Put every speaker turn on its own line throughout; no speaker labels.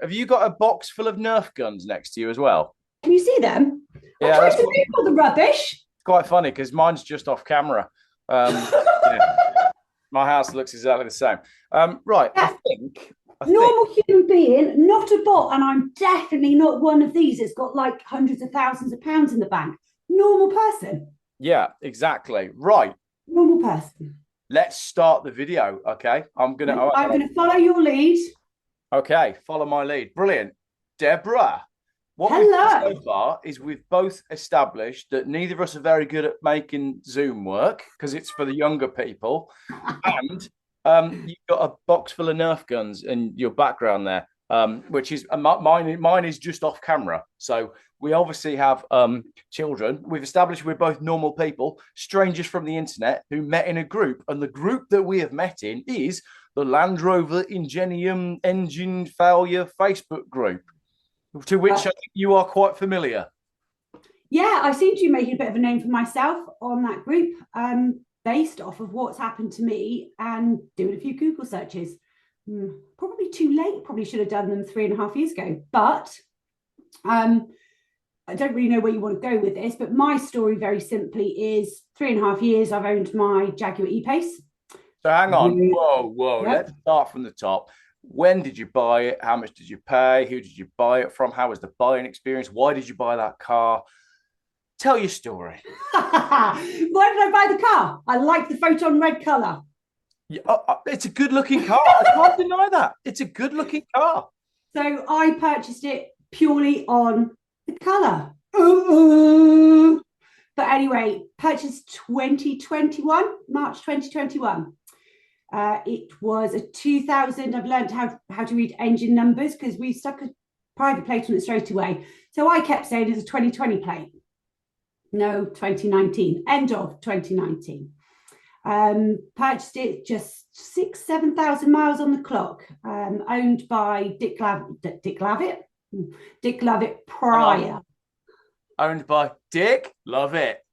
Have you got a box full of Nerf guns next to you as well?
Can you see them? I
Yeah,
tried
that's
to Google the rubbish.
quite funny because mine's just off camera. Yeah, my house looks exactly the same. Right,
Yeah,
I think,
normal human being, not a bot, and I'm definitely not one of these that's got like hundreds of thousands of pounds in the bank. Normal person.
yeah, exactly. Right,
Normal person.
let's start the video. Okay,
I'm going to follow your lead.
okay, follow my lead. Brilliant, Deborah. What we've done
Hello.
so far is we've both established that neither of us are very good at making Zoom work because it's for the younger people. And you've got a box full of Nerf guns in your background there, which is mine. Mine is just off camera. So we obviously have children. We've established we're both normal people, strangers from the internet who met in a group. And the group that we have met in is the Land Rover Ingenium engine failure Facebook group, to which I think you are quite familiar.
Yeah, I seem to be making a bit of a name for myself on that group, based off of what's happened to me and doing a few Google searches. Probably too late. Probably should have done them 3.5 years ago. But I don't really know where you want to go with this. But my story, very simply, is 3.5 years. I've owned my Jaguar E-Pace.
So hang on.
Yeah.
Whoa.
Yep.
Let's start from the top. When did you buy it? How much did you pay? Who did you buy it from? How was the buying experience? Why did you buy that car? Tell your story.
Why did I buy the car? I like the photon red colour.
Yeah, it's a good looking car. I can't deny that. It's a good looking car.
So I purchased it purely on the colour. But anyway, purchased 2021, March 2021. It was a 2000. I've learned how to read engine numbers because we stuck a private plate on it straight away. So I kept saying it's a 2020 plate. No, 2019, end of 2019. Purchased it just 7,000 miles on the clock. Owned by Dick Lovett prior.
Owned by Dick Lovett.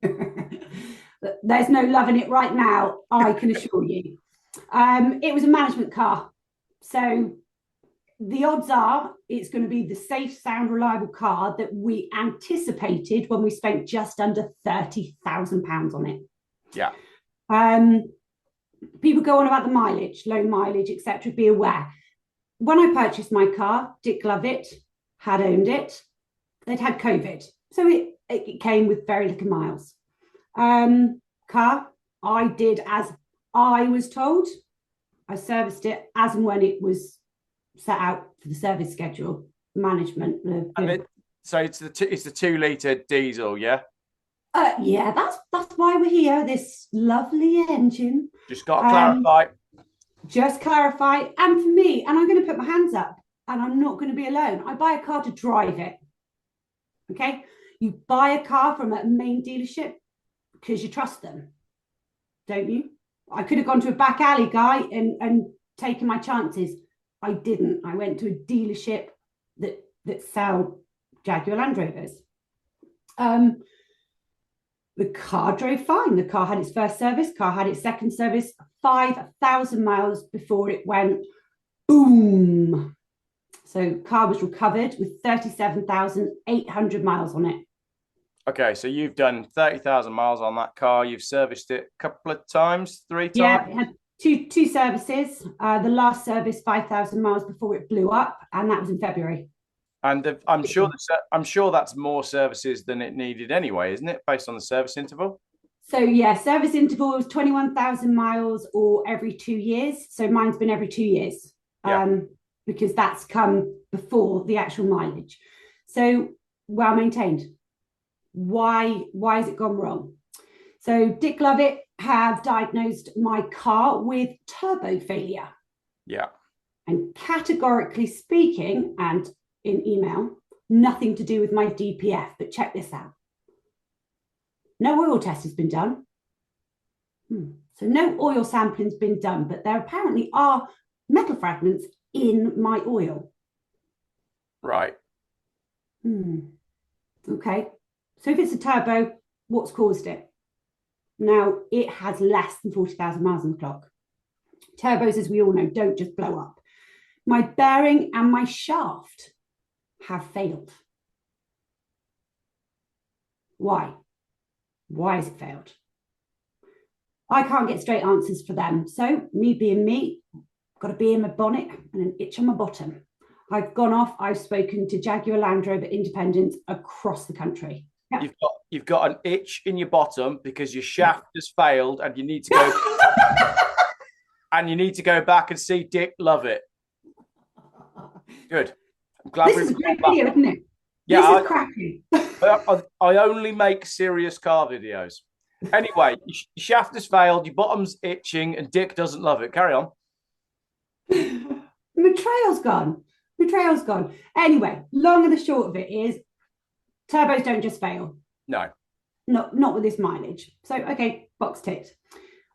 There's no loving it right now, I can assure you. It was a management car. So the odds are it's going to be the safe, sound, reliable car that we anticipated when we spent just under £30,000 on it.
Yeah.
People go on about the mileage, low mileage, etc. Be aware. When I purchased my car, Dick Lovett had owned it. They'd had COVID. So it came with very little miles. Car, I did as I was told. I serviced it as and when it was set out for the service schedule management.
So it's the 2 litre diesel, yeah.
Yeah, that's why we're here. This lovely engine.
Just got to clarify.
Just clarify, and for me, and I'm going to put my hands up, and I'm not going to be alone. I buy a car to drive it. Okay, you buy a car from a main dealership because you trust them, don't you? I could have gone to a back alley guy and taken my chances. I didn't. I went to a dealership that sell Jaguar Land Rovers. The car drove fine. The car had its first service, car had its second service, 5,000 miles before it went boom. So car was recovered with 37,800 miles on it.
Okay, so you've done 30,000 miles on that car. You've serviced it a couple of times, 3 times?
Yeah, it had two services. The last service, 5,000 miles before it blew up, and that was in February.
And I'm sure that's more services than it needed anyway, isn't it? Based on the service interval.
So yeah, service interval was 21,000 miles or every 2 years. So mine's been every 2 years, because that's come before the actual mileage. So well maintained. Why has it gone wrong? So Dick Lovett have diagnosed my car with turbo failure.
Yeah.
And categorically speaking, and in email, nothing to do with my DPF, but check this out. No oil test has been done. So no oil sampling's been done, but there apparently are metal fragments in my oil.
Right.
Okay. So if it's a turbo, what's caused it? Now, it has less than 40,000 miles on the clock. Turbos, as we all know, don't just blow up. My bearing and my shaft have failed. Why? Why has it failed? I can't get straight answers for them. So me being me, got a bee in my bonnet and an itch on my bottom. I've gone off. I've spoken to Jaguar Land Rover independents across the country.
Yep. You've got an itch in your bottom because your shaft has failed, and you need to go and you need to go back and see Dick Lovett. Good. I'm glad
this is a great video, isn't it?
Yeah,
this is cracking.
I only make serious car videos. Anyway, your shaft has failed, your bottom's itching, and Dick doesn't love it. Carry on.
My trail's gone. My trail's gone. Anyway, long and the short of it is turbos don't just fail.
No.
Not with this mileage. So, okay, box ticked.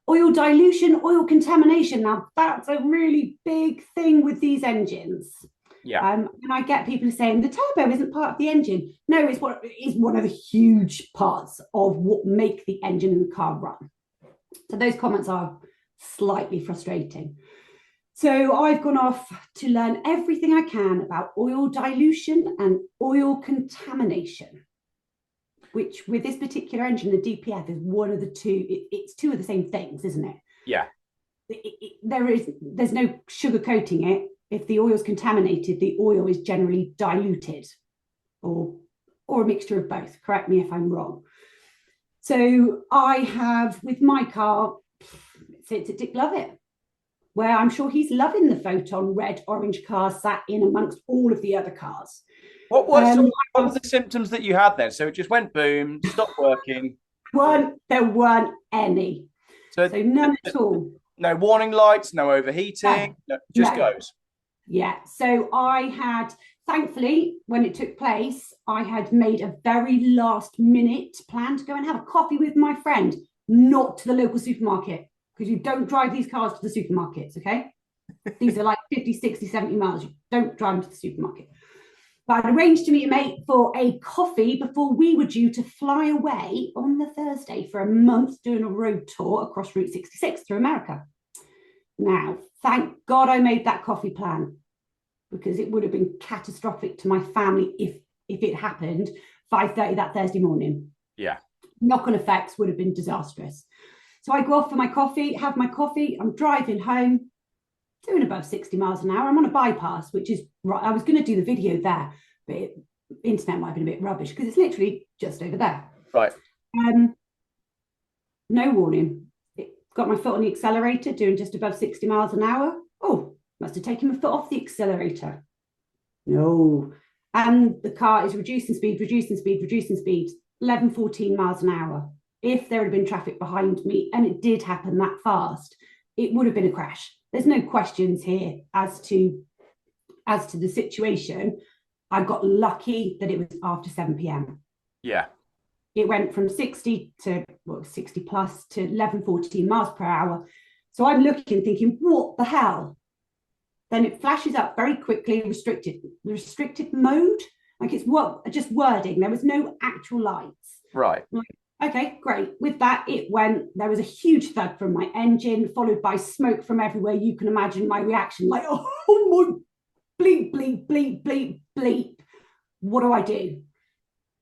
Oil dilution, oil contamination. Now, that's a really big thing with these engines.
Yeah.
And I get people saying the turbo isn't part of the engine. No, it's one of the huge parts of what make the engine in the car run. So those comments are slightly frustrating. So I've gone off to learn everything I can about oil dilution and oil contamination, which with this particular engine, the DPF is one of the two. It's two of the same things, isn't it?
Yeah.
There's no sugarcoating it. If the oil is contaminated, the oil is generally diluted or a mixture of both. Correct me if I'm wrong. So I have, with my car, it's a Dick Lovett, where I'm sure he's loving the Photon red, orange car sat in amongst all of the other cars.
What were the symptoms that you had then? So it just went boom, stopped working?
There weren't any. So none at all.
No warning lights, no overheating, no. Goes.
Yeah. So I had, thankfully, when it took place, I had made a very last minute plan to go and have a coffee with my friend, not to the local supermarket, because you don't drive these cars to the supermarkets, okay? These are like 50, 60, 70 miles. You don't drive them to the supermarket. But I'd arranged to meet a mate for a coffee before we were due to fly away on the Thursday for a month doing a road tour across Route 66 through America. Now, thank God I made that coffee plan, because it would have been catastrophic to my family if it happened 5:30 that Thursday morning.
Yeah.
Knock-on effects would have been disastrous. So I go off for my coffee, have my coffee. I'm driving home, doing above 60 miles an hour. I'm on a bypass, which is right. I was going to do the video there, but internet might have been a bit rubbish because it's literally just over there.
Right.
No warning. Got my foot on the accelerator, doing just above 60 miles an hour. Oh, must have taken my foot off the accelerator. No. And the car is reducing speed, 11, 14 miles an hour. If there had been traffic behind me, and it did happen that fast, it would have been a crash. There's no questions here as to the situation. I got lucky that it was after 7 p.m.
Yeah.
It went from 60 plus to 11, 14 miles per hour. So I'm looking, thinking, what the hell? Then it flashes up very quickly, restricted mode. Like it's just wording. There was no actual lights.
Right.
Like, okay, great. With that, there was a huge thud from my engine, followed by smoke from everywhere. You can imagine my reaction, like, oh my, bleep, bleep, bleep, bleep, bleep. What do I do?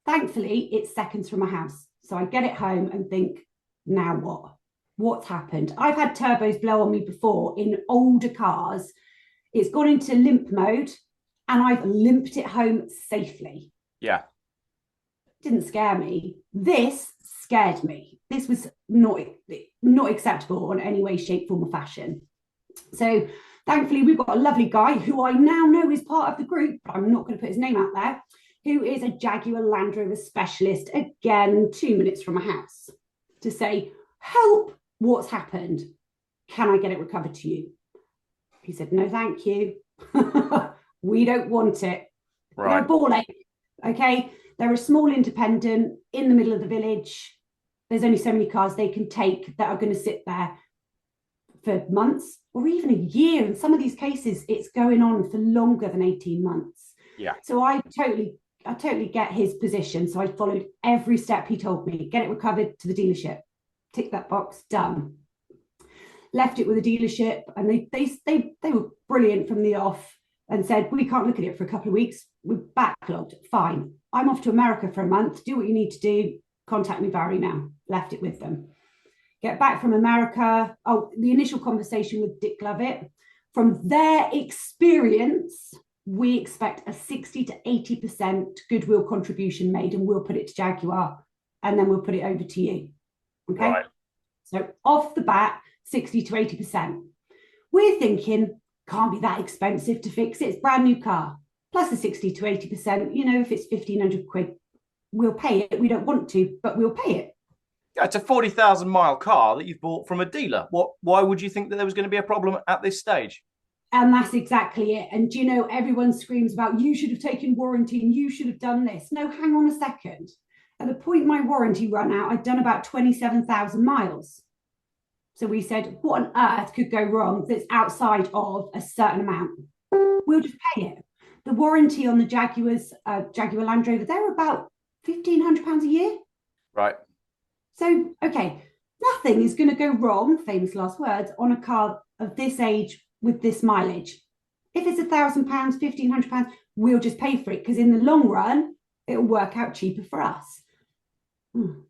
Thankfully, it's seconds from my house. So I get it home and think, now what? What's happened? I've had turbos blow on me before in older cars. It's gone into limp mode and I've limped it home safely.
Yeah.
Didn't scare me. This scared me. This was not acceptable in any way, shape, form, or fashion. So thankfully, we've got a lovely guy who I now know is part of the group, but I'm not going to put his name out there, who is a Jaguar Land Rover specialist, again, 2 minutes from my house, to say, help, what's happened? Can I get it recovered to you? He said, no, thank you. We don't want it.
Right.
They're a ball ache, okay? They're a small independent in the middle of the village. There's only so many cars they can take that are going to sit there for months or even a year. In some of these cases, it's going on for longer than 18 months.
Yeah.
So I totally get his position. So I followed every step he told me. Get it recovered to the dealership. Tick that box, done. Left it with the dealership, and they were brilliant from the off. and said, we can't look at it for a couple of weeks. We're backlogged. Fine. I'm off to America for a month. Do what you need to do. Contact me via email. Left it with them. Get back from America. Oh, the initial conversation with Dick Lovett. From their experience, we expect a 60 to 80% goodwill contribution made, and we'll put it to Jaguar, and then we'll put it over to you. Okay.
Right.
So off the bat, 60 to 80%. We're thinking, can't be that expensive to fix it. It's a brand new car. Plus a 60 to 80%, you know, if it's 1,500 quid, we'll pay it. We don't want to, but we'll pay it.
Yeah, it's a 40,000 mile car that you've bought from a dealer. Why would you think that there was going to be a problem at this stage?
And that's exactly it. And you know, everyone screams about, you should have taken warranty and you should have done this. No, hang on a second. At the point my warranty ran out, I'd done about 27,000 miles. So we said, what on earth could go wrong that's outside of a certain amount? We'll just pay it. The warranty on the Jaguars, Jaguar Land Rover, they're about £1,500 a year.
Right.
So, okay, nothing is going to go wrong, famous last words, on a car of this age with this mileage. If it's £1,000, £1,500, we'll just pay for it, because in the long run, it'll work out cheaper for us.
And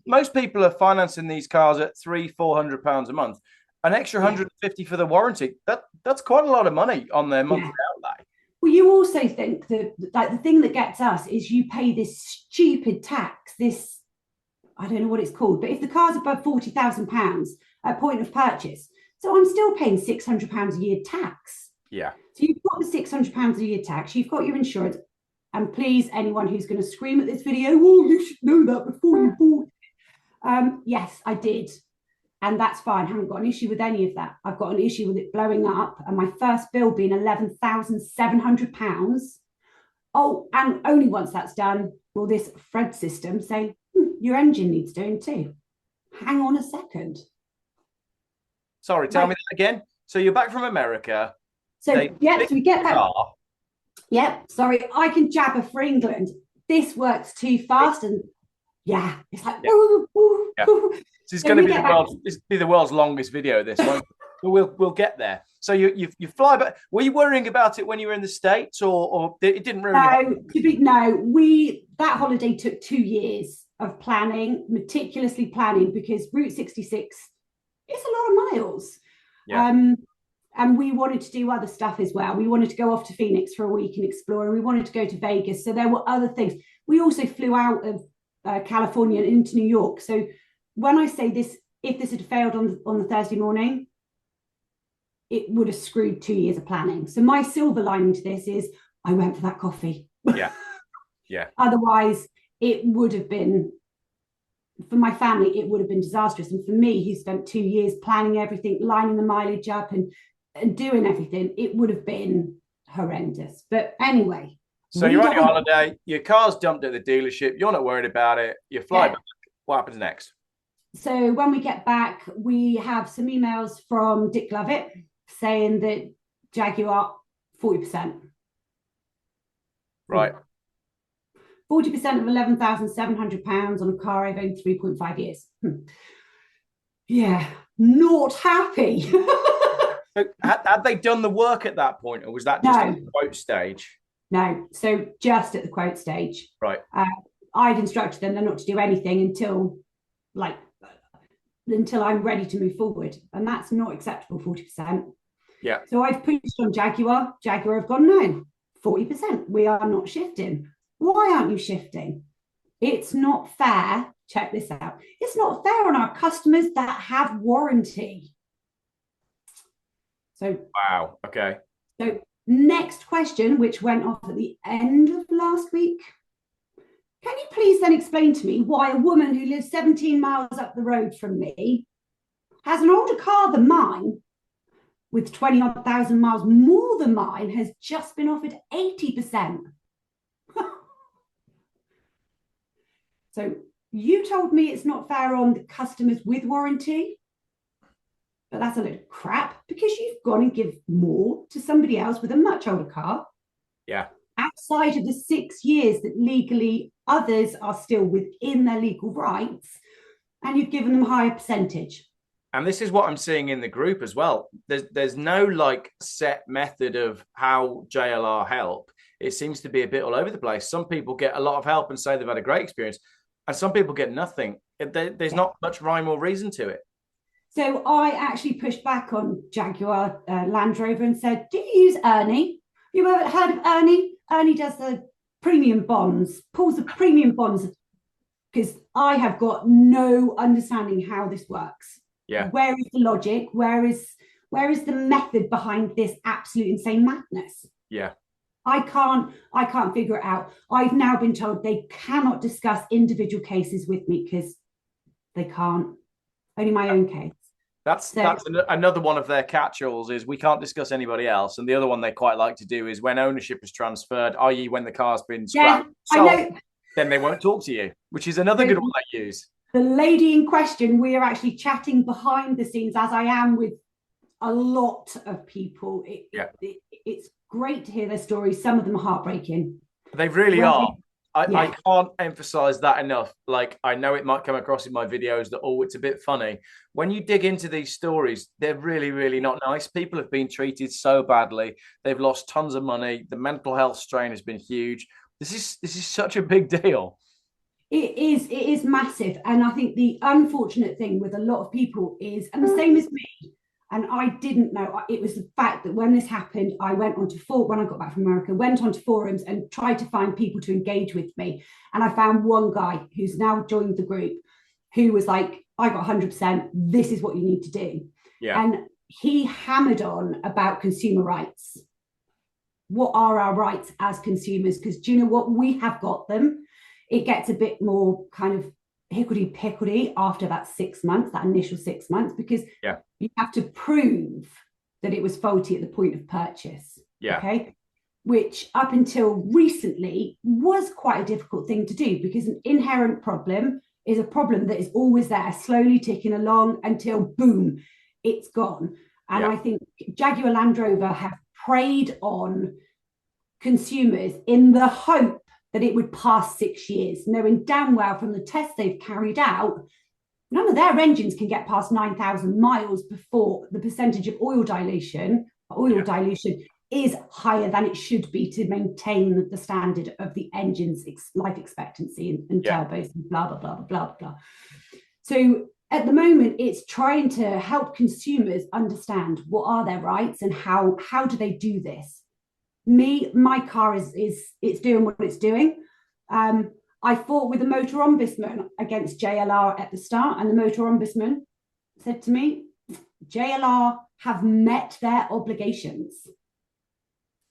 most people are financing these cars at £300-400 a month. An extra 150 for the warranty. That's quite a lot of money on their monthly outlay.
Well, you also think that, like, the thing that gets us is you pay this stupid tax, this, I don't know what it's called, but if the car's above £40,000 at point of purchase, so I'm still paying £600 a year tax.
Yeah.
So you've got the £600 a year tax, you've got your insurance, and please, anyone who's going to scream at this video, oh, you should know that before you bought it. Yes, I did. And that's fine. I haven't got an issue with any of that. I've got an issue with it blowing up and my first bill being £11,700. Oh, and only once that's done will this Fred system say, your engine needs doing too. Hang on a second.
Sorry, tell me that again. So you're back from America.
So we get back. Yep, sorry, I can jabber for England. This works too fast, and it's like,
This is going to be the world's longest video. This one, but we'll get there. So you fly back. Were you worrying about it when you were in the States, or it didn't really?
That holiday took 2 years of planning, meticulously planning, because Route 66 is a lot of miles. Yeah. And we wanted to do other stuff as well. We wanted to go off to Phoenix for a week and explore. And we wanted to go to Vegas. So there were other things. We also flew out of California into New York. So when I say this, if this had failed on the Thursday morning, it would have screwed 2 years of planning. So my silver lining to this is I went for that coffee.
Yeah. Yeah.
Otherwise, it would have been, for my family, it would have been disastrous. And for me, who spent 2 years planning everything, lining the mileage up and doing everything, it would have been horrendous. But anyway.
So you're on your holiday, your car's dumped at the dealership, you're not worried about it, you fly back. What happens next?
So when we get back, we have some emails from Dick Lovett saying that Jaguar, 40%.
Right.
40% of £11,700 on a car I've owned 3.5 years. Yeah, not happy.
So had they done the work at that point, or was that just at the quote stage?
No, so just at the quote stage.
Right.
I'd instructed them not to do anything until I'm ready to move forward. And that's not acceptable, 40%.
Yeah.
So I've pushed on Jaguar. Jaguar have gone, no, 40%. We are not shifting. Why aren't you shifting? It's not fair. Check this out. It's not fair on our customers that have warranty. So,
wow. Okay.
So next question, which went off at the end of last week. Can you please then explain to me why a woman who lives 17 miles up the road from me has an older car than mine with 20,000 miles more than mine has just been offered 80%? So you told me it's not fair on the customers with warranty, but that's a load of crap, because you've gone and give more to somebody else with a much older car.
Yeah.
Outside of the 6 years that legally others are still within their legal rights, and you've given them a higher percentage.
And this is what I'm seeing in the group as well. There's no like set method of how JLR help. It seems to be a bit all over the place. Some people get a lot of help and say they've had a great experience, and some people get nothing. There's not much rhyme or reason to it.
So I actually pushed back on Jaguar Land Rover and said, do you use Ernie? You ever heard of Ernie? Ernie does the premium bonds, pulls the premium bonds, because I have got no understanding how this works.
Yeah.
Where is the logic? Where is the method behind this absolute insane madness?
Yeah.
I can't figure it out. I've now been told they cannot discuss individual cases with me because they can't. Only my own case.
That's another one of their catch-alls is we can't discuss anybody else. And the other one they quite like to do is when ownership is transferred, i.e. when the car's been scrapped, then they won't talk to you, which is another good one they use.
The lady in question, we are actually chatting behind the scenes, as I am with a lot of people. It's great to hear their stories. Some of them are heartbreaking.
They really are. I can't emphasize that enough. Like, I know it might come across in my videos that, oh, it's a bit funny. When you dig into these stories, they're really, really not nice. People have been treated so badly. They've lost tons of money. The mental health strain has been huge. This is such a big deal.
It is massive. And I think the unfortunate thing with a lot of people is, and the same as me, and I didn't know, it was the fact that when this happened, I went onto when I got back from America, went onto forums and tried to find people to engage with me. And I found one guy who's now joined the group who was like, I got 100%, this is what you need to do.
Yeah.
And he hammered on about consumer rights. What are our rights as consumers? Because do you know what? We have got them. It gets a bit more kind of hickledy-pickledy after that 6 months, that initial 6 months, because you have to prove that it was faulty at the point of purchase.
Yeah.
Okay. Which up until recently was quite a difficult thing to do, because an inherent problem is a problem that is always there, slowly ticking along until boom, it's gone. And I think Jaguar Land Rover have preyed on consumers in the hope that it would pass 6 years, knowing damn well from the tests they've carried out, none of their engines can get past 9,000 miles before the percentage of oil dilution is higher than it should be to maintain the standard of the engine's life expectancy and turbos and blah, blah, blah, blah, blah. So at the moment, it's trying to help consumers understand what are their rights and how do they do this. My car is it's doing what it's doing. I fought with the motor ombudsman against JLR at the start, and the motor ombudsman said to me, JLR have met their obligations.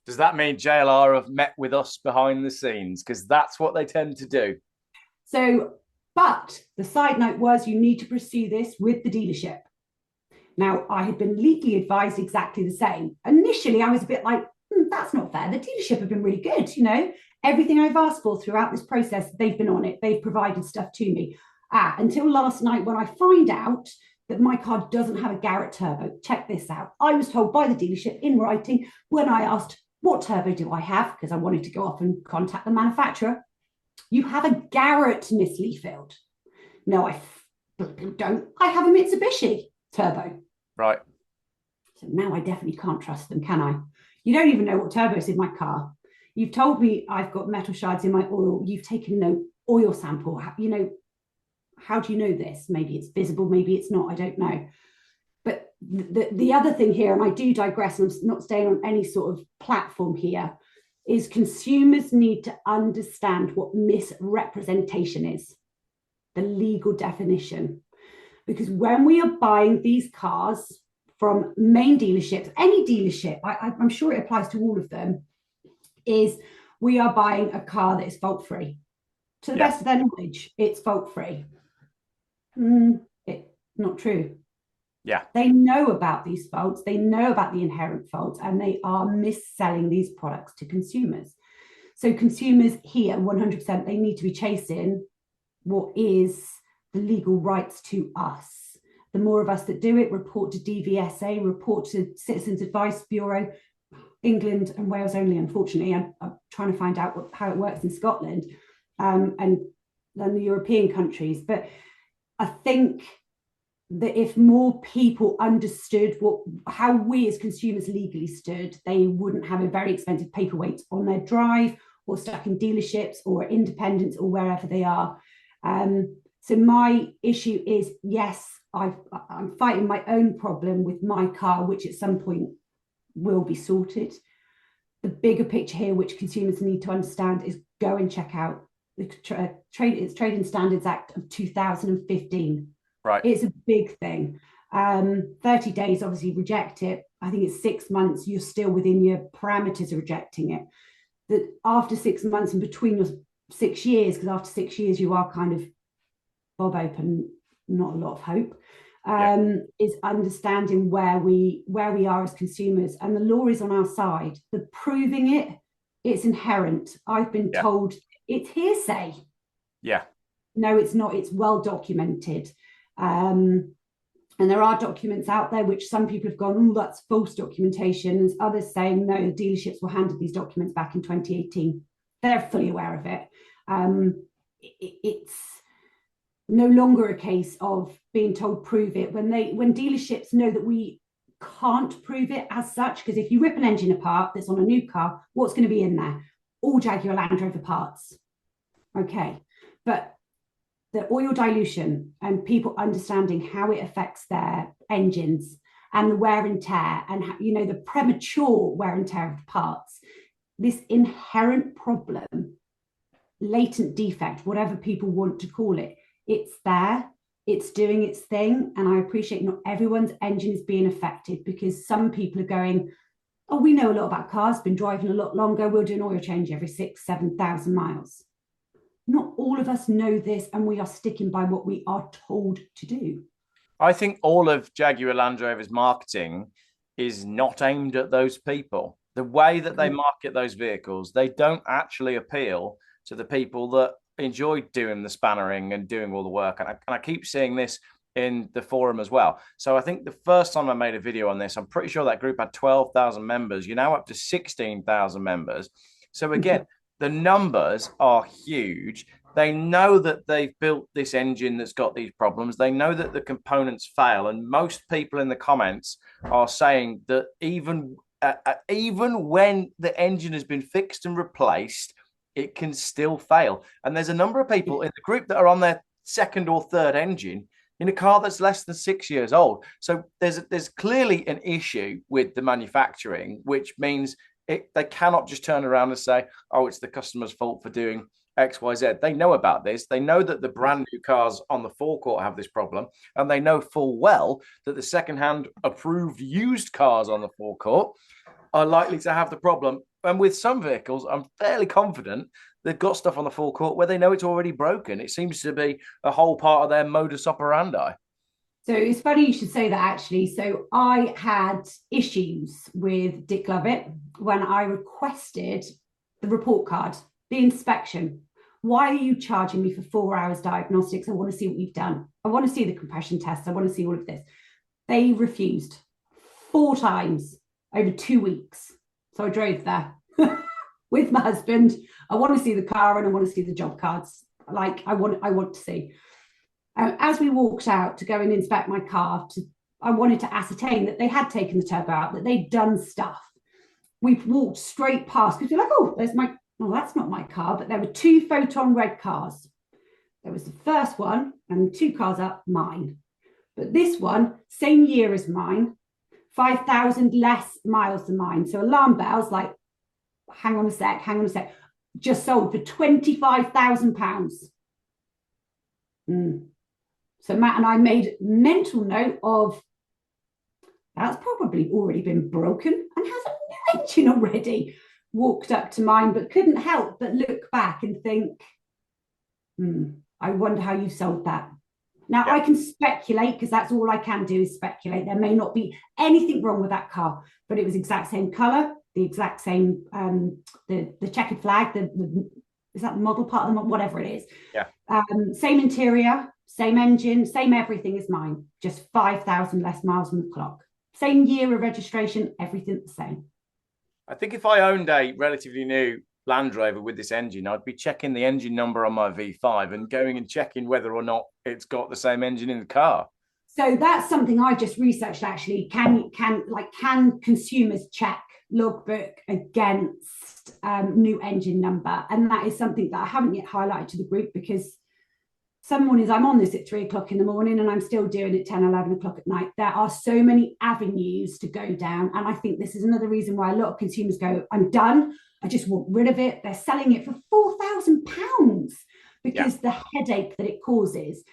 Does that mean JLR have met with us behind the scenes? Because that's what they tend to do.
So, but the side note was you need to pursue this with the dealership. Now, I had been legally advised exactly the same. Initially, I was a bit like, that's not fair. The dealership have been really good. You know, everything I've asked for throughout this process, they've been on it. They've provided stuff to me. Until last night when I find out that my car doesn't have a Garrett turbo. Check this out. I was told by the dealership in writing when I asked, what turbo do I have? Because I wanted to go off and contact the manufacturer. You have a Garrett, Miss Leafield. No, I don't. I have a Mitsubishi turbo.
Right.
So now I definitely can't trust them, can I? You don't even know what turbo is in my car. You've told me I've got metal shards in my oil. You've taken no oil sample. You know, how do you know this? Maybe it's visible, maybe it's not. I don't know. But the other thing here, and I do digress, and I'm not staying on any sort of platform here, is consumers need to understand what misrepresentation is, the legal definition. Because when we are buying these cars from main dealerships, any dealership, I'm sure it applies to all of them, is we are buying a car that is fault-free. To the best of their knowledge, it's fault-free. It's not true.
Yeah.
They know about these faults, they know about the inherent faults, and they are mis-selling these products to consumers. So consumers here, 100%, they need to be chasing what is the legal rights to us. The more of us that do it, report to DVSA, report to Citizens Advice Bureau, England and Wales only, unfortunately. I'm trying to find out how it works in Scotland and then the European countries. But I think that if more people understood how we as consumers legally stood, they wouldn't have a very expensive paperweight on their drive or stuck in dealerships or independents or wherever they are. So my issue is, yes, I'm fighting my own problem with my car, which at some point will be sorted. The bigger picture here, which consumers need to understand, is go and check out the Trading Standards Act of 2015.
Right.
It's a big thing. 30 days, obviously, reject it. I think it's 6 months, you're still within your parameters of rejecting it. That after 6 months and between your 6 years, because after 6 years you are kind of bob open, not a lot of hope, is understanding where we are as consumers. And the law is on our side. The proving it's inherent. I've been told it's hearsay.
Yeah.
No, it's not. It's well documented. And there are documents out there which some people have gone, oh, that's false documentation. There's others saying, no, the dealerships were handed these documents back in 2018. They're fully aware of it. It's no longer a case of being told prove it when dealerships know that we can't prove it as such, because if you rip an engine apart that's on a new car, what's going to be in there? All Jaguar Land Rover parts. Okay, but the oil dilution and people understanding how it affects their engines and the wear and tear and how, the premature wear and tear of the parts, this inherent problem, latent defect, whatever people want to call it, it's there, it's doing its thing. And I appreciate not everyone's engine is being affected, because some people are going, oh, we know a lot about cars, been driving a lot longer, we'll do an oil change every 6,000-7,000 miles. Not all of us know this, and we are sticking by what we are told to do.
I think all of Jaguar Land Rover's marketing is not aimed at those people. The way that they market those vehicles, they don't actually appeal to the people that enjoy doing the spannering and doing all the work. And I keep seeing this in the forum as well. So I think the first time I made a video on this, I'm pretty sure that group had 12,000 members. You're now up to 16,000 members. So again, the numbers are huge. They know that they've built this engine that's got these problems. They know that the components fail. And most people in the comments are saying that even when the engine has been fixed and replaced, it can still fail. And there's a number of people in the group that are on their second or third engine in a car that's less than 6 years old. So there's clearly an issue with the manufacturing, which means they cannot just turn around and say, oh, it's the customer's fault for doing X, Y, Z. They know about this. They know that the brand new cars on the forecourt have this problem, and they know full well that the secondhand approved used cars on the forecourt are likely to have the problem. And with some vehicles, I'm fairly confident they've got stuff on the forecourt where they know it's already broken. It seems to be a whole part of their modus operandi.
So it's funny you should say that, actually. So I had issues with Dick Lovett when I requested the report card, the inspection. Why are you charging me for 4 hours diagnostics? I want to see what you've done. I want to see the compression tests. I want to see all of this. They refused 4 times over 2 weeks. So I drove there with my husband. I want to see the car and I want to see the job cards. Like I want to see. As we walked out to go and inspect my car, I wanted to ascertain that they had taken the turbo out, that they'd done stuff. We've walked straight past because we're like, oh, that's not my car. But there were 2 photon red cars. There was the first one and 2 cars up, mine. But this one, same year as mine, 5,000 less miles than mine. So alarm bells like, hang on a sec, just sold for £25,000. So Matt and I made mental note of that's probably already been broken and has a new engine already. Walked up to mine, but couldn't help but look back and think, I wonder how you sold that. Now, I can speculate, because that's all I can do is speculate. There may not be anything wrong with that car, but it was exact same color, the exact same, the checkered flag, is that the model part of the, whatever it is.
Yeah.
Same interior, same engine, same everything as mine, just 5,000 less miles on the clock. Same year of registration, everything the same.
I think if I owned a relatively new Land Rover with this engine, I'd be checking the engine number on my V5 and going and checking whether or not it's got the same engine in the car.
So that's something I just researched actually. Can consumers check logbook against new engine number? And that is something that I haven't yet highlighted to the group, because some mornings I'm on this at 3 o'clock in the morning and I'm still doing it 10, 11 o'clock at night. There are so many avenues to go down. And I think this is another reason why a lot of consumers go, I'm done. I just want rid of it. They're selling it for £4,000 because the headache that it causes.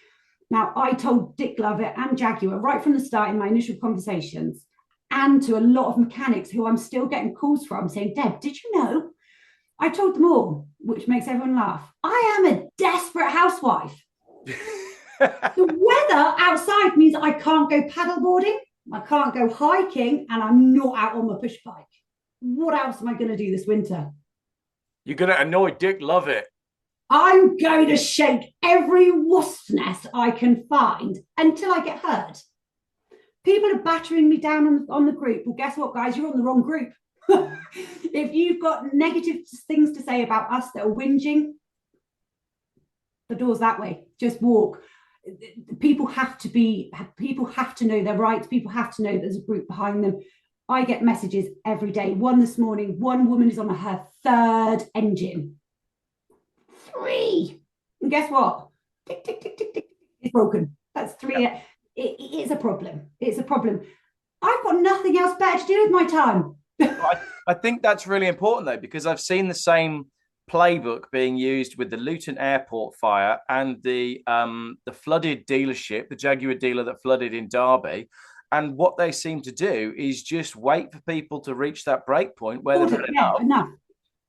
Now, I told Dick Lovett and Jaguar right from the start in my initial conversations, and to a lot of mechanics who I'm still getting calls from saying, Deb, did you know? I told them all, which makes everyone laugh. I am a desperate housewife. The weather outside means I can't go paddleboarding, I can't go hiking, and I'm not out on my push bike. What else am I going to do this winter?
You're going to annoy Dick Lovett.
I'm going to shake every wasp's nest I can find until I get heard. People are battering me down on the group. Well, guess what, guys? You're on the wrong group. If you've got negative things to say about us that are whinging, the door's that way. Just walk. People have to know their rights. People have to know there's a group behind them. I get messages every day. One this morning, one woman is on her 3rd engine. 3. And guess what? Tick, tick, tick, tick, tick. It's broken. That's 3. Yeah. It is a problem. It's a problem. I've got nothing else better to do with my time.
I think that's really important, though, because I've seen the same playbook being used with the Luton Airport fire and the flooded dealership, the Jaguar dealer that flooded in Derby. And what they seem to do is just wait for people to reach that break point where they're
enough.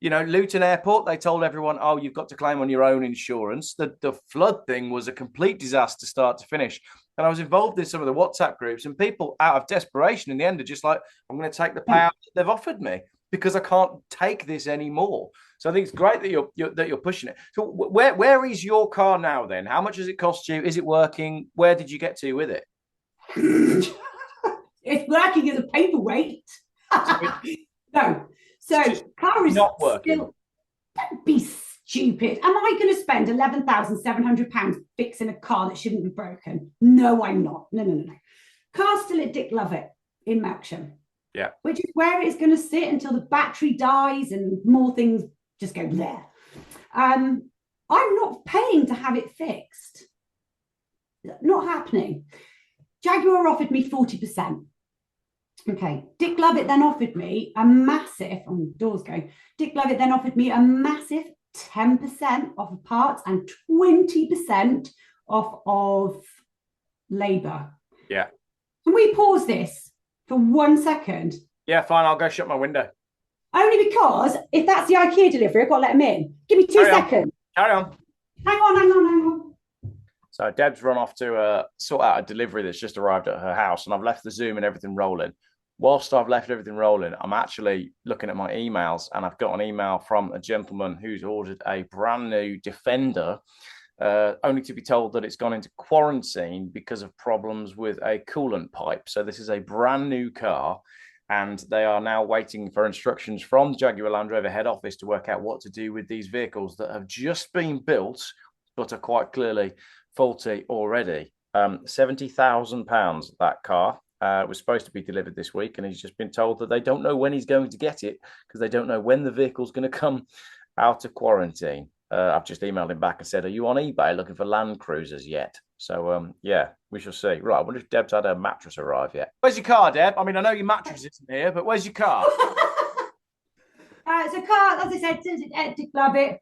You know, Luton Airport, they told everyone, oh, you've got to claim on your own insurance. The flood thing was a complete disaster start to finish. And I was involved in some of the WhatsApp groups, and people out of desperation in the end are just like, I'm going to take the payout that they've offered me because I can't take this anymore. So I think it's great that you're pushing it. So where is your car now then? How much does it cost you? Is it working? Where did you get to with it?
It's working as a paperweight. No. So car is
not working.
Still, don't be stupid. Am I going to spend £11,700 fixing a car that shouldn't be broken? No, I'm not. No. Car's still at Dick Lovett in Melksham.
Yeah.
Which is where it's going to sit until the battery dies and more things just go there. I'm not paying to have it fixed. Not happening. Jaguar offered me 40%. Okay, Dick Lovett then offered me a massive, doors going, Dick Lovett then offered me a massive 10% off of parts and 20% off of labour.
Yeah.
Can we pause this for 1 second?
Yeah, fine, I'll go shut my window.
Only because if that's the IKEA delivery, I've got to let him in. Give me 2 seconds.
Carry on.
Hang on.
So Deb's run off to sort out a delivery that's just arrived at her house, and I've left the Zoom and everything rolling. Whilst I've left everything rolling, I'm actually looking at my emails, and I've got an email from a gentleman who's ordered a brand new Defender, only to be told that it's gone into quarantine because of problems with a coolant pipe. So this is a brand new car, and they are now waiting for instructions from Jaguar Land Rover head office to work out what to do with these vehicles that have just been built, but are quite clearly faulty already. £70,000, that car. Was supposed to be delivered this week, and he's just been told that they don't know when he's going to get it because they don't know when the vehicle's going to come out of quarantine. I've just emailed him back and said, are you on eBay looking for Land Cruisers yet? So, yeah, we shall see. Right, I wonder if Deb's had her mattress arrive yet. Where's your car, Deb? I mean, I know your mattress isn't here, but where's your car?
So car, as I said, Dick Lovett.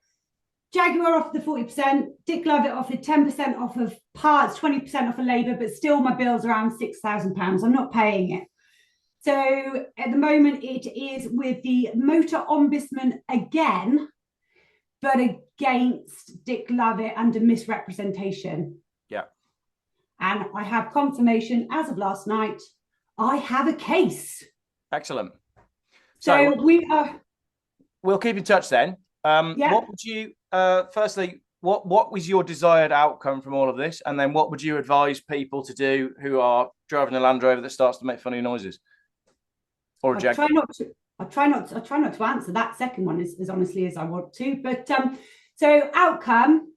Jaguar offered the 40%. Dick Lovett offered 10% off of parts, 20% off of labour, but still my bill's around £6,000. I'm not paying it. So at the moment, it is with the motor ombudsman again, but against Dick Lovett under misrepresentation.
Yeah.
And I have confirmation as of last night, I have a case.
Excellent.
So
we'll keep in touch then. What would you firstly, what was your desired outcome from all of this, and then what would you advise people to do who are driving a Land Rover that starts to make funny noises, or a Jaguar?
I try not to answer that second one as honestly as I want to, but so outcome,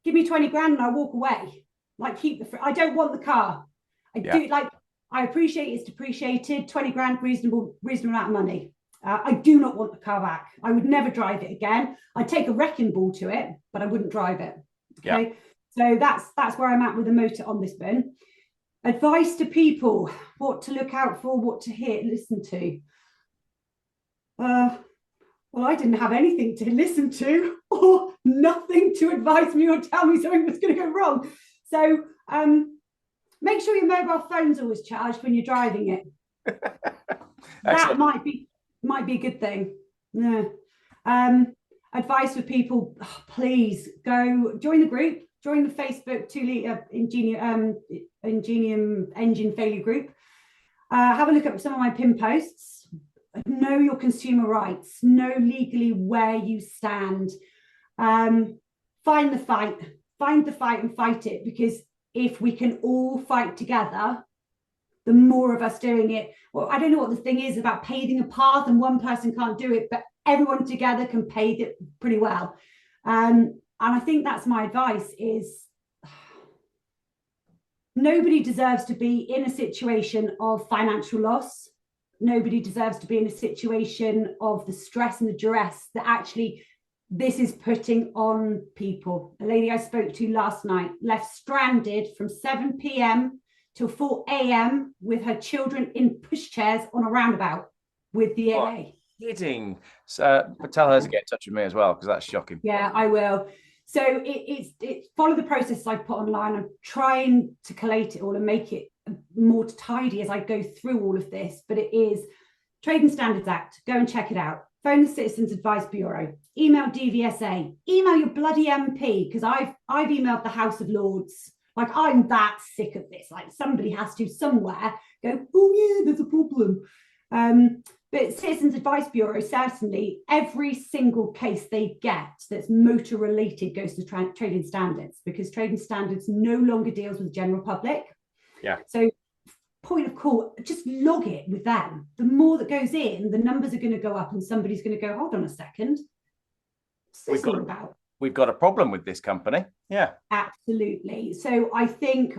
give me 20 grand and I walk away. Like, I don't want the car. I appreciate it's depreciated, 20 grand, reasonable amount of money. I do not want the car back. I would never drive it again. I'd take a wrecking ball to it, but I wouldn't drive it. Okay. So that's where I'm at with the motor ombudsman. Advice to people, what to look out for, what to listen to. Well, I didn't have anything to listen to or nothing to advise me or tell me something was going to go wrong. So make sure your mobile phone's always charged when you're driving it. That might be a good thing. Yeah. Advice for people, please go join the group, join the Facebook 2 litre Ingenium engine failure group. Have a look at some of my pin posts. Know your consumer rights, know legally where you stand. Find the fight and fight it, because if we can all fight together, the more of us doing it. Well, I don't know what the thing is about paving a path and one person can't do it, but everyone together can pave it pretty well. And I think that's my advice is nobody deserves to be in a situation of financial loss. Nobody deserves to be in a situation of the stress and the duress that actually this is putting on people. A lady I spoke to last night left stranded from 7 p.m. till 4 a.m. with her children in pushchairs on a roundabout with the AA.
Kidding. So tell her to get in touch with me as well, because that's shocking.
Yeah, I will. So it's follow the process I put online. I'm trying to collate it all and make it more tidy as I go through all of this, but it is Trade and Standards Act. Go and check it out. Phone the Citizens Advice Bureau. Email DVSA. Email your bloody MP, because I've emailed the House of Lords. Like, I'm that sick of this. Like, somebody has to somewhere go, oh yeah, there's a problem. But Citizens Advice Bureau, certainly every single case they get that's motor related goes to Trade and Standards, because Trade and Standards no longer deals with the general public. Yeah. So point of call, just log it with them. The more that goes in, the numbers are going to go up, and somebody's going to go, hold on a second. What's this all about?
We've got a problem with this company. Yeah.
Absolutely. So I think,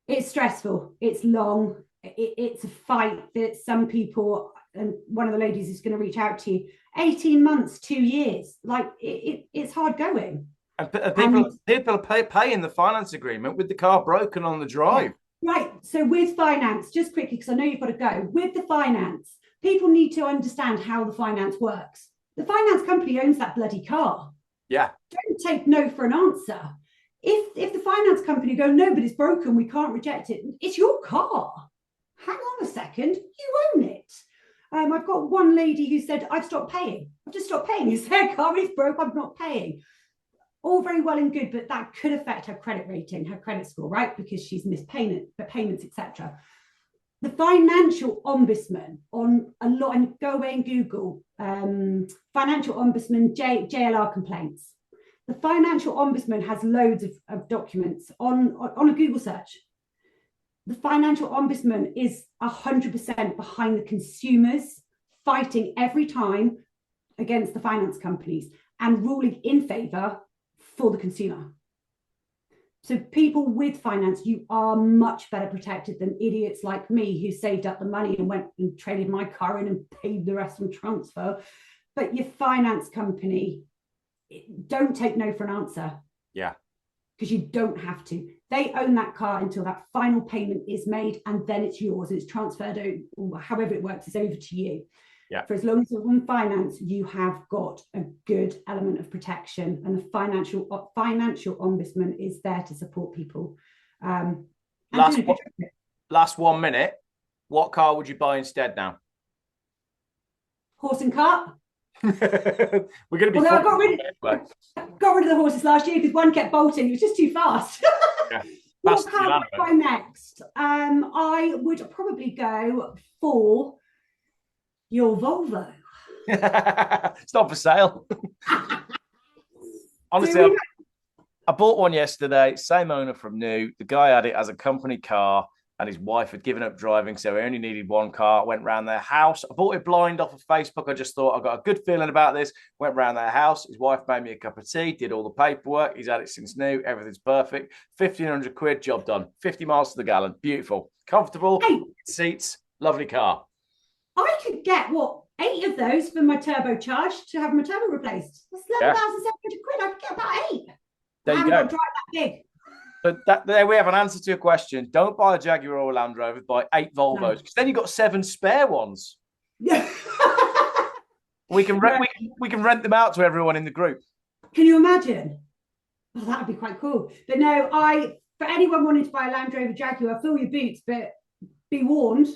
it's stressful. It's long. It's a fight that some people, and one of the ladies is going to reach out to you, 18 months, 2 years. Like, it's hard going.
And people are paying the finance agreement with the car broken on the drive.
Right. So with finance, just quickly, because I know you've got to go, with the finance, people need to understand how the finance works. The finance company owns that bloody car. Yeah. Don't take no for an answer. If the finance company go, no, but it's broken, we can't reject it. It's your car. Hang on a second, you own it. I've got one lady who said, I've stopped paying. I've just stopped paying. It's their car, it's broke, I'm not paying. All very well and good, but that could affect her credit rating, her credit score, right? Because she's missed payments, etc. The financial ombudsman on a lot, and go away and Google financial ombudsman JLR complaints. The financial ombudsman has loads of documents on a Google search. The financial ombudsman is 100% behind the consumers, fighting every time against the finance companies and ruling in favour for the consumer. So people with finance, you are much better protected than idiots like me who saved up the money and went and traded my car in and paid the rest on transfer. But your finance company, don't take no for an answer. Yeah. Because you don't have to. They own that car until that final payment is made, and then it's yours. It's transferred, or however it works, it's over to you. Yeah. For as long as you're on finance, you have got a good element of protection, and the financial ombudsman is there to support people.
Last 1 minute. What car would you buy instead now?
Horse and cart.
We're going to be.
Although I got rid of the horses last year because one kept bolting. It was just too fast. Yeah. What car would I buy next? I would probably go for your Volvo.
It's not for sale. Honestly, I bought one yesterday. Same owner from new. The guy had it as a company car. and his wife had given up driving, so he only needed one car. Went round their house. I bought it blind off of Facebook. I just thought I got a good feeling about this. Went round their house. His wife made me a cup of tea, did all the paperwork. He's had it since new. Everything's perfect. 1,500 quid, job done. 50 miles to the gallon. Beautiful. Comfortable.
Hey,
seats. Lovely car.
I could get, what, 8 of those for my turbocharged to have my turbo replaced. That's 11,700 quid. I could get about 8.
There
I
you
haven't
go.
got to drive that big.
But there we have an answer to your question. Don't buy a Jaguar or a Land Rover, buy 8 Volvos, because then you've got 7 spare ones.
Yeah.
We can rent them out to everyone in the group.
Can you imagine? Oh, that would be quite cool. But no, for anyone wanting to buy a Land Rover Jaguar, fill your boots, but be warned.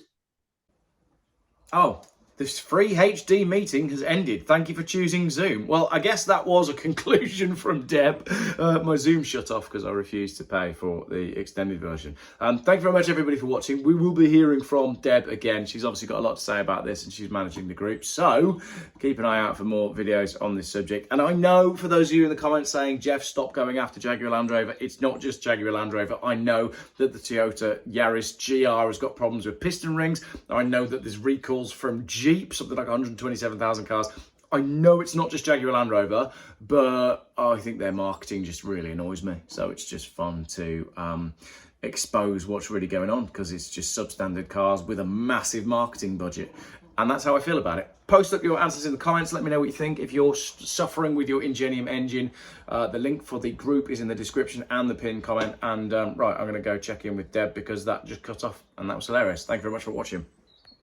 Oh, this free HD meeting has ended. Thank you for choosing Zoom. Well, I guess that was a conclusion from Deb. My Zoom shut off because I refused to pay for the extended version. Thank you very much, everybody, for watching. We will be hearing from Deb again. She's obviously got a lot to say about this and she's managing the group. So keep an eye out for more videos on this subject. And I know for those of you in the comments saying, Geoff, stop going after Jaguar Land Rover. It's not just Jaguar Land Rover. I know that the Toyota Yaris GR has got problems with piston rings. I know that there's recalls from Jeep, something like 127,000 cars. I know it's not just Jaguar Land Rover, but I think their marketing just really annoys me. So it's just fun to expose what's really going on, because it's just substandard cars with a massive marketing budget. And that's how I feel about it. Post up your answers in the comments. Let me know what you think. If you're suffering with your Ingenium engine, the link for the group is in the description and the pinned comment. And right, I'm going to go check in with Deb because that just cut off and that was hilarious. Thank you very much for watching.